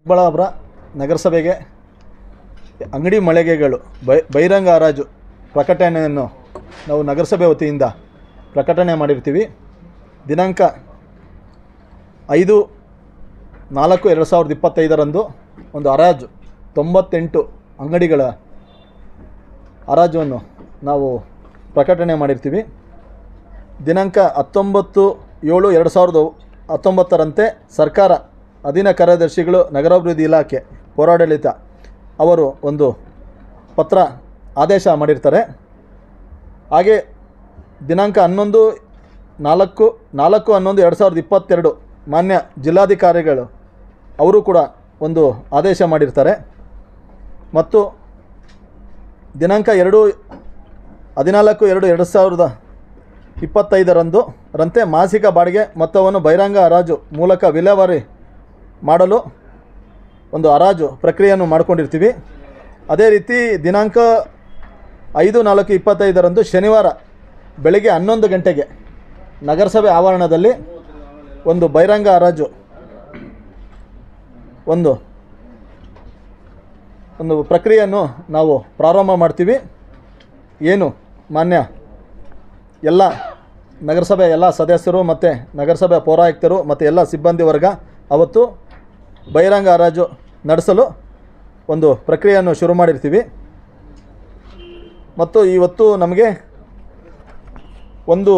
ಚಿಕ್ಕಬಳ್ಳಾಪುರ ನಗರಸಭೆಗೆ ಅಂಗಡಿ ಮಳಿಗೆಗಳು ಬಹಿರಂಗ ಹರಾಜು ಪ್ರಕಟಣೆಯನ್ನು ನಾವು ನಗರಸಭೆ ವತಿಯಿಂದ ಪ್ರಕಟಣೆ ಮಾಡಿರ್ತೀವಿ. ದಿನಾಂಕ 5/4/2025 ಒಂದು ಹರಾಜು 98 ಅಂಗಡಿಗಳ ಹರಾಜನ್ನು ನಾವು ಪ್ರಕಟಣೆ ಮಾಡಿರ್ತೀವಿ. ದಿನಾಂಕ 19/7/2019 ಸರ್ಕಾರ ಅಧೀನ ಕಾರ್ಯದರ್ಶಿಗಳು ನಗರಾಭಿವೃದ್ಧಿ ಇಲಾಖೆ ಪೌರಾಡಳಿತ ಅವರು ಒಂದು ಪತ್ರ ಆದೇಶ ಮಾಡಿರ್ತಾರೆ. ಹಾಗೆ ದಿನಾಂಕ 11/4/11/2022 ಮಾನ್ಯ ಜಿಲ್ಲಾಧಿಕಾರಿಗಳು ಅವರು ಕೂಡ ಒಂದು ಆದೇಶ ಮಾಡಿರ್ತಾರೆ. ಮತ್ತು ದಿನಾಂಕ 2/14/2025 ರಂತೆ ಮಾಸಿಕ ಬಾಡಿಗೆ ಮೊತ್ತವನ್ನು ಬಹಿರಂಗ ಹರಾಜು ಮೂಲಕ ವಿಲೇವಾರಿ ಮಾಡಲು ಒಂದು ಹರಾಜು ಪ್ರಕ್ರಿಯೆಯನ್ನು ಮಾಡಿಕೊಂಡಿರ್ತೀವಿ. ಅದೇ ರೀತಿ ದಿನಾಂಕ 5/4/25 ಶನಿವಾರ ಬೆಳಗ್ಗೆ 11 ಗಂಟೆಗೆ ನಗರಸಭೆ ಆವರಣದಲ್ಲಿ ಒಂದು ಬಹಿರಂಗ ಹರಾಜು ಒಂದು ಪ್ರಕ್ರಿಯೆಯನ್ನು ನಾವು ಪ್ರಾರಂಭ ಮಾಡ್ತೀವಿ. ಏನು ಮಾನ್ಯ ಎಲ್ಲ ನಗರಸಭೆ ಎಲ್ಲ ಸದಸ್ಯರು ಮತ್ತು ನಗರಸಭೆ ಪೌರಾಯುಕ್ತರು ಮತ್ತು ಎಲ್ಲ ಸಿಬ್ಬಂದಿ ವರ್ಗ ಅವತ್ತು ಬಹಿರಂಗ ಹರಾಜು ನಡೆಸಲು ಒಂದು ಪ್ರಕ್ರಿಯೆಯನ್ನು ಶುರು ಮಾಡಿರ್ತೀವಿ. ಮತ್ತು ಇವತ್ತು ನಮಗೆ ಒಂದು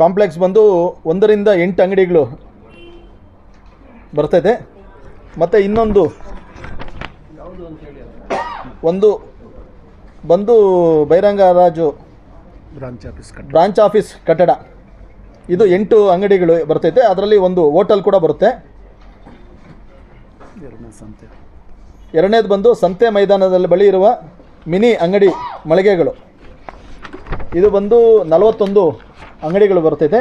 ಕಾಂಪ್ಲೆಕ್ಸ್ ಬಂದು 1 ರಿಂದ 8 ಅಂಗಡಿಗಳು ಬರ್ತೈತೆ. ಮತ್ತು ಇನ್ನೊಂದು ಒಂದು ಬಂದು ಬಹಿರಂಗ ಹರಾಜು ಬ್ರಾಂಚ್ ಆಫೀಸ್ ಕಟ್ಟಡ, ಇದು 8 ಅಂಗಡಿಗಳು ಬರ್ತೈತೆ. ಅದರಲ್ಲಿ ಒಂದು ಹೋಟೆಲ್ ಕೂಡ ಬರುತ್ತೆ. ಎರಡನೇದು ಬಂದು ಸಂತೆ ಮೈದಾನದಲ್ಲಿ ಬಳಿ ಇರುವ ಮಿನಿ ಅಂಗಡಿ ಮಳಿಗೆಗಳು, ಇದು ಬಂದು 41 ಅಂಗಡಿಗಳು ಬರ್ತೈತೆ.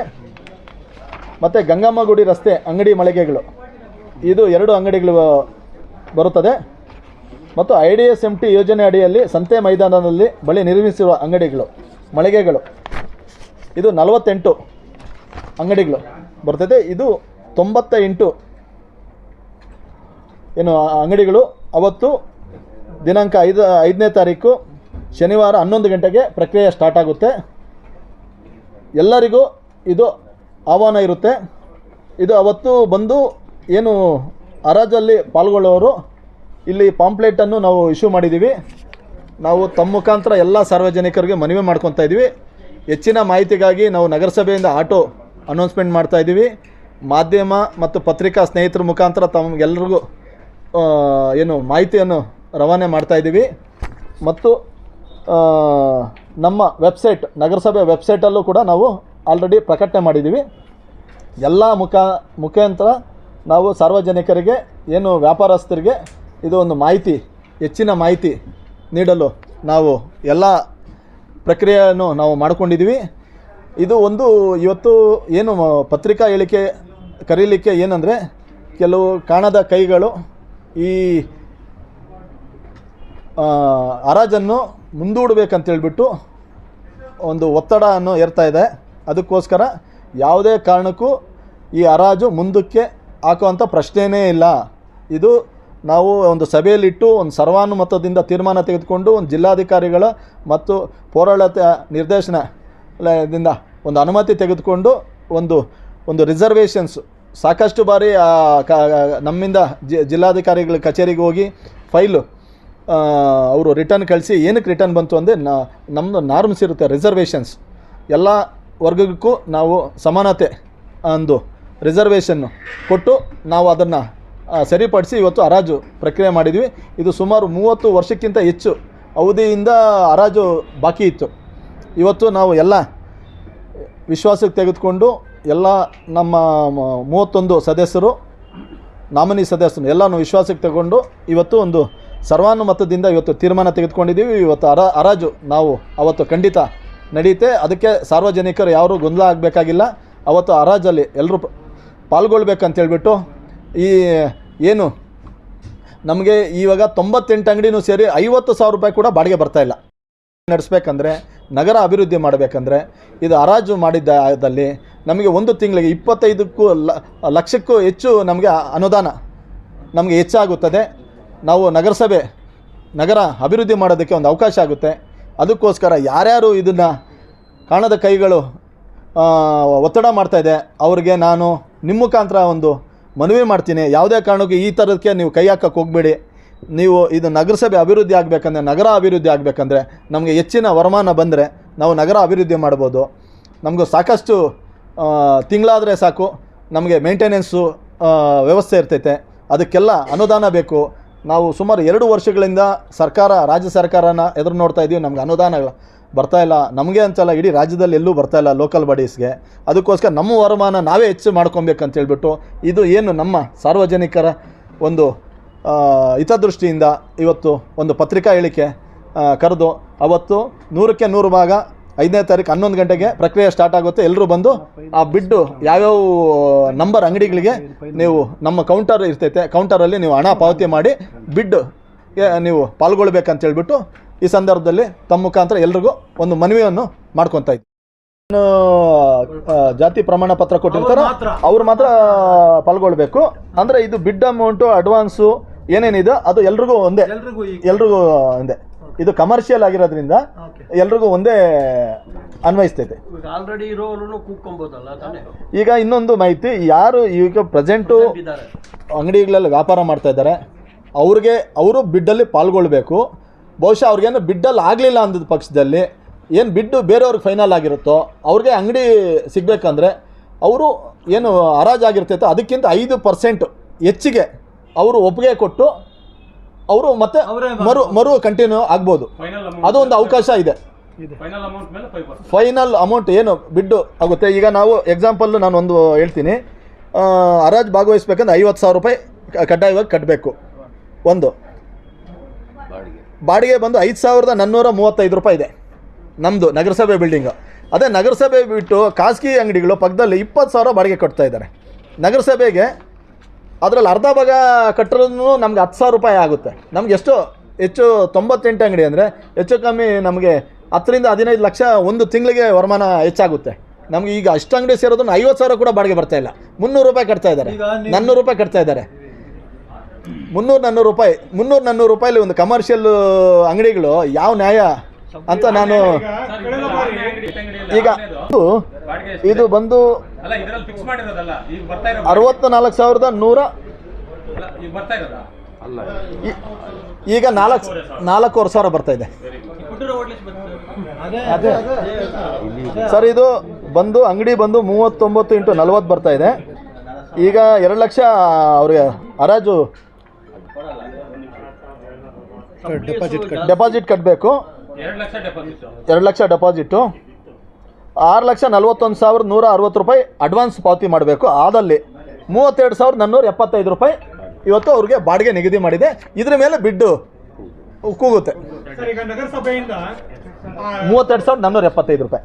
ಮತ್ತು ಗಂಗಮ್ಮ ಗುಡಿ ರಸ್ತೆ ಅಂಗಡಿ ಮಳಿಗೆಗಳು, ಇದು 2 ಅಂಗಡಿಗಳು ಬರುತ್ತದೆ. ಮತ್ತು IDSMT ಯೋಜನೆ ಅಡಿಯಲ್ಲಿ ಸಂತೆ ಮೈದಾನದಲ್ಲಿ ಬಳಿ ನಿರ್ಮಿಸಿರುವ ಅಂಗಡಿಗಳು ಮಳಿಗೆಗಳು, ಇದು 48 ಅಂಗಡಿಗಳು ಬರ್ತೈತೆ. ಇದು 98 ಏನು ಅಂಗಡಿಗಳು ಅವತ್ತು ದಿನಾಂಕ 5ನೇ ತಾರೀಕು ಶನಿವಾರ 11 ಗಂಟೆಗೆ ಪ್ರಕ್ರಿಯೆ ಸ್ಟಾರ್ಟ್ ಆಗುತ್ತೆ. ಎಲ್ಲರಿಗೂ ಇದು ಆಹ್ವಾನ ಇರುತ್ತೆ. ಇದು ಅವತ್ತು ಬಂದು ಏನು ಹರಾಜಲ್ಲಿ ಪಾಲ್ಗೊಳ್ಳುವವರು ಇಲ್ಲಿ ಪಾಂಪ್ಲೆಟನ್ನು ನಾವು ಇಶ್ಯೂ ಮಾಡಿದ್ದೀವಿ. ನಾವು ತಮ್ಮ ಮುಖಾಂತರ ಎಲ್ಲ ಸಾರ್ವಜನಿಕರಿಗೆ ಮನವಿ ಮಾಡ್ಕೊತಾ ಇದ್ದೀವಿ. ಹೆಚ್ಚಿನ ಮಾಹಿತಿಗಾಗಿ ನಾವು ನಗರಸಭೆಯಿಂದ ಆಟೋ ಅನೌನ್ಸ್ಮೆಂಟ್ ಮಾಡ್ತಾಯಿದ್ದೀವಿ. ಮಾಧ್ಯಮ ಮತ್ತು ಪತ್ರಿಕಾ ಸ್ನೇಹಿತರ ಮುಖಾಂತರ ತಮಗೆಲ್ಲರಿಗೂ ಏನು ಮಾಹಿತಿಯನ್ನು ರವಾನೆ ಮಾಡ್ತಾಯಿದ್ದೀವಿ. ಮತ್ತು ನಮ್ಮ ವೆಬ್ಸೈಟ್ ನಗರಸಭೆ ವೆಬ್ಸೈಟಲ್ಲೂ ಕೂಡ ನಾವು ಆಲ್ರೆಡಿ ಪ್ರಕಟಣೆ ಮಾಡಿದ್ದೀವಿ. ಎಲ್ಲ ಮುಖಾಂತರ ನಾವು ಸಾರ್ವಜನಿಕರಿಗೆ ಏನು ವ್ಯಾಪಾರಸ್ಥರಿಗೆ ಇದು ಒಂದು ಮಾಹಿತಿ, ಹೆಚ್ಚಿನ ಮಾಹಿತಿ ನೀಡಲು ನಾವು ಎಲ್ಲ ಪ್ರಕ್ರಿಯೆಯನ್ನು ನಾವು ಮಾಡಿಕೊಂಡಿದ್ದೀವಿ. ಇದು ಒಂದು ಇವತ್ತು ಏನು ಪತ್ರಿಕಾ ಹೇಳಿಕೆ ಕರೀಲಿಕ್ಕೆ ಏನಂದರೆ, ಕೆಲವು ಕಾಣದ ಕೈಗಳು ಈ ಹರಾಜನ್ನು ಮುಂದೂಡಬೇಕಂತೇಳ್ಬಿಟ್ಟು ಒಂದು ಒತ್ತಡವನ್ನು ಏರ್ತಾ ಇದೆ. ಅದಕ್ಕೋಸ್ಕರ ಯಾವುದೇ ಕಾರಣಕ್ಕೂ ಈ ಹರಾಜು ಮುಂದಕ್ಕೆ ಹಾಕುವಂಥ ಪ್ರಶ್ನೆಯೇ ಇಲ್ಲ. ಇದು ನಾವು ಒಂದು ಸಭೆಯಲ್ಲಿಟ್ಟು ಒಂದು ಸರ್ವಾನುಮತದಿಂದ ತೀರ್ಮಾನ ತೆಗೆದುಕೊಂಡು ಒಂದು ಜಿಲ್ಲಾಧಿಕಾರಿಗಳ ಮತ್ತು ಪೌರಾಡಳಿತ ನಿರ್ದೇಶನದಿಂದ ಒಂದು ಅನುಮತಿ ತೆಗೆದುಕೊಂಡು ಒಂದು ರಿಸರ್ವೇಷನ್ಸ್ ಸಾಕಷ್ಟು ಬಾರಿ ನಮ್ಮಿಂದ ಜಿಲ್ಲಾಧಿಕಾರಿಗಳ ಕಚೇರಿಗೆ ಹೋಗಿ ಫೈಲು ಅವರು ರಿಟರ್ನ್ ಕಳಿಸಿ, ಏನಕ್ಕೆ ರಿಟರ್ನ್ ಬಂತು ಅಂದರೆ ನಮ್ಮದು ನಾರ್ಮ್ಸ್ ಇರುತ್ತೆ, ರಿಸರ್ವೇಷನ್ಸ್ ಎಲ್ಲ ವರ್ಗಕ್ಕೂ ನಾವು ಸಮಾನತೆ ಅಂದು ರಿಸರ್ವೇಷನ್ನು ಕೊಟ್ಟು ನಾವು ಅದನ್ನು ಸರಿಪಡಿಸಿ ಇವತ್ತು ಹರಾಜು ಪ್ರಕ್ರಿಯೆ ಮಾಡಿದ್ವಿ. ಇದು ಸುಮಾರು 30 ವರ್ಷಕ್ಕಿಂತ ಹೆಚ್ಚು ಅವಧಿಯಿಂದ ಹರಾಜು ಬಾಕಿ ಇತ್ತು. ಇವತ್ತು ನಾವು ಎಲ್ಲ ವಿಶ್ವಾಸಕ್ಕೆ ತೆಗೆದುಕೊಂಡು ಎಲ್ಲ ನಮ್ಮ 31 ಸದಸ್ಯರು ನಾಮಿನಿ ಸದಸ್ಯರು ಎಲ್ಲನೂ ವಿಶ್ವಾಸಕ್ಕೆ ತಗೊಂಡು ಇವತ್ತು ಒಂದು ಸರ್ವಾನುಮತದಿಂದ ಇವತ್ತು ತೀರ್ಮಾನ ತೆಗೆದುಕೊಂಡಿದ್ದೀವಿ. ಇವತ್ತು ಹರಾಜು ನಾವು ಅವತ್ತು ಖಂಡಿತ ನಡೆಯುತ್ತೆ. ಅದಕ್ಕೆ ಸಾರ್ವಜನಿಕರು ಯಾರೂ ಗೊಂದಲ ಆಗಬೇಕಾಗಿಲ್ಲ. ಅವತ್ತು ಹರಾಜಲ್ಲಿ ಎಲ್ಲರೂ ಪಾಲ್ಗೊಳ್ಬೇಕಂತೇಳ್ಬಿಟ್ಟು ಈ ಏನು ನಮಗೆ ಇವಾಗ 98 ಅಂಗಡಿನೂ ಸೇರಿ 50,000 ರೂಪಾಯಿ ಕೂಡ ಬಾಡಿಗೆ ಬರ್ತಾಯಿಲ್ಲ. ನಡೆಸಬೇಕಂದ್ರೆ, ನಗರ ಅಭಿವೃದ್ಧಿ ಮಾಡಬೇಕಂದ್ರೆ ಇದು ಹರಾಜು ಮಾಡಿದ್ದಲ್ಲಿ ನಮಗೆ ಒಂದು ತಿಂಗಳಿಗೆ 25 ಲಕ್ಷಕ್ಕೂ ಹೆಚ್ಚು ನಮಗೆ ಅನುದಾನ ನಮಗೆ ಹೆಚ್ಚಾಗುತ್ತದೆ. ನಾವು ನಗರ ಅಭಿವೃದ್ಧಿ ಮಾಡೋದಕ್ಕೆ ಒಂದು ಅವಕಾಶ ಆಗುತ್ತೆ. ಅದಕ್ಕೋಸ್ಕರ ಯಾರ್ಯಾರು ಇದನ್ನು ಕಾಣದ ಕೈಗಳು ಒತ್ತಡ ಮಾಡ್ತಾಯಿದೆ ಅವ್ರಿಗೆ ನಾನು ನಿಮ್ಮ ಮುಖಾಂತರ ಒಂದು ಮನವಿ ಮಾಡ್ತೀನಿ. ಯಾವುದೇ ಕಾರಣಕ್ಕೂ ಈ ಥರದಕ್ಕೆ ನೀವು ಕೈ ಹಾಕಕ್ಕೆ ಹೋಗಬೇಡಿ. ನೀವು ಇದು ನಗರಸಭೆ ಅಭಿವೃದ್ಧಿ ಆಗಬೇಕಂದ್ರೆ, ನಗರ ಅಭಿವೃದ್ಧಿ ಆಗಬೇಕಂದ್ರೆ ನಮಗೆ ಹೆಚ್ಚಿನ ವರಮಾನ ಬಂದರೆ ನಾವು ನಗರ ಅಭಿವೃದ್ಧಿ ಮಾಡ್ಬೋದು. ನಮಗೂ ಸಾಕಷ್ಟು ತಿಂಗಳಾದರೆ ಸಾಕು, ನಮಗೆ ಮೇಂಟೆನೆನ್ಸು ವ್ಯವಸ್ಥೆ ಇರ್ತೈತೆ. ಅದಕ್ಕೆಲ್ಲ ಅನುದಾನ ಬೇಕು. ನಾವು ಸುಮಾರು 2 ವರ್ಷಗಳಿಂದ ರಾಜ್ಯ ಸರ್ಕಾರನ ಎದುರು ನೋಡ್ತಾ ಇದ್ದೀವಿ. ನಮ್ಗೆ ಅನುದಾನಗಳು ಬರ್ತಾಯಿಲ್ಲ. ನಮಗೆ ಅಂತಲ್ಲ, ಇಡೀ ರಾಜ್ಯದಲ್ಲಿ ಎಲ್ಲೂ ಬರ್ತಾಯಿಲ್ಲ ಲೋಕಲ್ ಬಾಡೀಸ್ಗೆ. ಅದಕ್ಕೋಸ್ಕರ ನಮ್ಮ ವರಮಾನ ನಾವೇ ಹೆಚ್ಚು ಮಾಡ್ಕೊಬೇಕಂತ ಹೇಳ್ಬಿಟ್ಟು ಇದು ಏನು ನಮ್ಮ ಸಾರ್ವಜನಿಕರ ಒಂದು ಹಿತದೃಷ್ಟಿಯಿಂದ ಇವತ್ತು ಒಂದು ಪತ್ರಿಕಾ ಹೇಳಿಕೆ ಕರೆದು ಅವತ್ತು 100ಕ್ಕೆ 100 ಭಾಗ 5ನೇ ತಾರೀಕು 11 ಗಂಟೆಗೆ ಪ್ರಕ್ರಿಯೆ ಸ್ಟಾರ್ಟ್ ಆಗುತ್ತೆ. ಎಲ್ಲರೂ ಬಂದು ಆ ಬಿಡ್ಡು ಯಾವ್ಯಾವ ನಂಬರ್ ಅಂಗಡಿಗಳಿಗೆ ನೀವು ನಮ್ಮ ಕೌಂಟರ್ ಇರ್ತೈತೆ, ಕೌಂಟರಲ್ಲಿ ನೀವು ಹಣ ಪಾವತಿ ಮಾಡಿ ಬಿಡ್ಡು ನೀವು ಪಾಲ್ಗೊಳ್ಬೇಕಂತ ಹೇಳ್ಬಿಟ್ಟು ಈ ಸಂದರ್ಭದಲ್ಲಿ ತಮ್ಮ ಮುಖಾಂತರ ಎಲ್ರಿಗೂ ಒಂದು ಮನವಿಯನ್ನು ಮಾಡ್ಕೊತಾ ಇದ್ದೀವಿ. ಜಾತಿ ಪ್ರಮಾಣ ಪತ್ರ ಕೊಟ್ಟಿರ್ತಾರೆ ಅವ್ರು ಮಾತ್ರ ಪಾಲ್ಗೊಳ್ಬೇಕು. ಅಂದರೆ ಇದು ಬಿಡ್ ಅಮೌಂಟು ಅಡ್ವಾನ್ಸು ಏನೇನಿದೆ ಅದು ಎಲ್ರಿಗೂ ಒಂದೇ, ಇದು ಕಮರ್ಷಿಯಲ್ ಆಗಿರೋದ್ರಿಂದ ಎಲ್ರಿಗೂ ಒಂದೇ ಅನ್ವಯಿಸ್ತೈತೆ. ಈಗ ಇನ್ನೊಂದು ಮಾಹಿತಿ, ಯಾರು ಈಗ ಪ್ರೆಸೆಂಟು ಅಂಗಡಿಗಳಲ್ಲಿ ವ್ಯಾಪಾರ ಮಾಡ್ತಾ ಇದ್ದಾರೆ ಅವರು ಬಿಡ್ಡಲ್ಲಿ ಪಾಲ್ಗೊಳ್ಬೇಕು. ಬಹುಶಃ ಅವ್ರಿಗೇನು ಬಿಡ್ಡಲ್ಲಿ ಆಗಲಿಲ್ಲ ಅಂದಿದ್ದ ಪಕ್ಷದಲ್ಲಿ ಏನು ಬಿಡ್ಡು ಬೇರೆಯವ್ರಿಗೆ ಫೈನಲ್ ಆಗಿರುತ್ತೋ ಅವ್ರಿಗೆ ಅಂಗಡಿ ಸಿಗಬೇಕಂದ್ರೆ ಅವರು ಏನು ಹರಾಜಾಗಿರ್ತೈತೋ ಅದಕ್ಕಿಂತ 5% ಹೆಚ್ಚಿಗೆ ಅವರು ಒಪ್ಪಿಗೆ ಕೊಟ್ಟು ಅವರು ಮತ್ತೆ ಮರು ಕಂಟಿನ್ಯೂ ಆಗ್ಬೋದು. ಅದು ಒಂದು ಅವಕಾಶ ಇದೆ. ಫೈನಲ್ ಅಮೌಂಟ್ ಏನು ಬಿಡ್ಡು ಆಗುತ್ತೆ. ಈಗ ನಾವು ಎಕ್ಸಾಂಪಲ್ ನಾನು ಒಂದು ಹೇಳ್ತೀನಿ. ಹರಾಜು ಭಾಗವಹಿಸ್ಬೇಕಂದ್ರೆ 50,000 ರೂಪಾಯಿ ಕಡ್ಡಾಯವಾಗಿ ಕಟ್ಟಬೇಕು. ಒಂದು ಬಾಡಿಗೆ ಬಂದು 5,435 ರೂಪಾಯಿ ಇದೆ ನಮ್ಮದು ನಗರಸಭೆ ಬಿಲ್ಡಿಂಗು. ಅದೇ ನಗರಸಭೆ ಬಿಟ್ಟು ಖಾಸಗಿ ಅಂಗಡಿಗಳು ಪಕ್ಕದಲ್ಲಿ 20,000 ಬಾಡಿಗೆ ಕಟ್ತಾ ಇದ್ದಾರೆ. ನಗರಸಭೆಗೆ ಅದರಲ್ಲಿ ಅರ್ಧ ಭಾಗ ಕಟ್ಟರೂ ನಮಗೆ 10,000 ರೂಪಾಯಿ ಆಗುತ್ತೆ. ನಮ್ಗೆ ಹೆಚ್ಚು 98 ಅಂಗಡಿ ಅಂದರೆ ಹೆಚ್ಚು ಕಮ್ಮಿ ನಮಗೆ 10 ರಿಂದ 15 ಲಕ್ಷ ಒಂದು ತಿಂಗಳಿಗೆ ವರಮಾನ ಹೆಚ್ಚಾಗುತ್ತೆ. ನಮಗೆ ಈಗ ಅಷ್ಟು ಅಂಗಡಿ ಸೇರೋದನ್ನು 50,000 ಕೂಡ ಬಾಡಿಗೆ ಬರ್ತಾ ಇಲ್ಲ. 300 ರೂಪಾಯಿ ಕಟ್ತಾ ಇದ್ದಾರೆ, 400 ರೂಪಾಯಿ ಕಟ್ತಾ ಇದ್ದಾರೆ. 300-400 ರೂಪಾಯಿ, 300-400 ರೂಪಾಯಲ್ಲಿ ಒಂದು ಕಮರ್ಷಿಯಲ್ ಅಂಗಡಿಗಳು ಯಾವ ನ್ಯಾಯ ಅಂತ ನಾನು ಈಗ ಇದು ಬಂದು 64,100 ಈಗ 4,500 ಬರ್ತಾ ಇದೆ ಸರ್. ಇದು ಬಂದು ಅಂಗಡಿ ಬಂದು 39 × 40 ಬರ್ತಾ ಇದೆ. ಈಗ 2 ಲಕ್ಷ ಅವ್ರಿಗೆ ಹರಾಜು ಡೆಪಾಸಿಟ್ ಕಟ್ಟಬೇಕು. 2 ಲಕ್ಷ ಡೆಪಾಸಿಟು, 6,41,160 ರೂಪಾಯಿ ಅಡ್ವಾನ್ಸ್ ಪಾವತಿ ಮಾಡಬೇಕು. ಆದಲ್ಲಿ 32,475 ರೂಪಾಯಿ ಇವತ್ತು ಅವ್ರಿಗೆ ಬಾಡಿಗೆ ನಿಗದಿ ಮಾಡಿದೆ. ಇದ್ರ ಮೇಲೆ ಬಿಡ್ಡು ಕೂಗುತ್ತೆ. 32,475 ರೂಪಾಯಿ.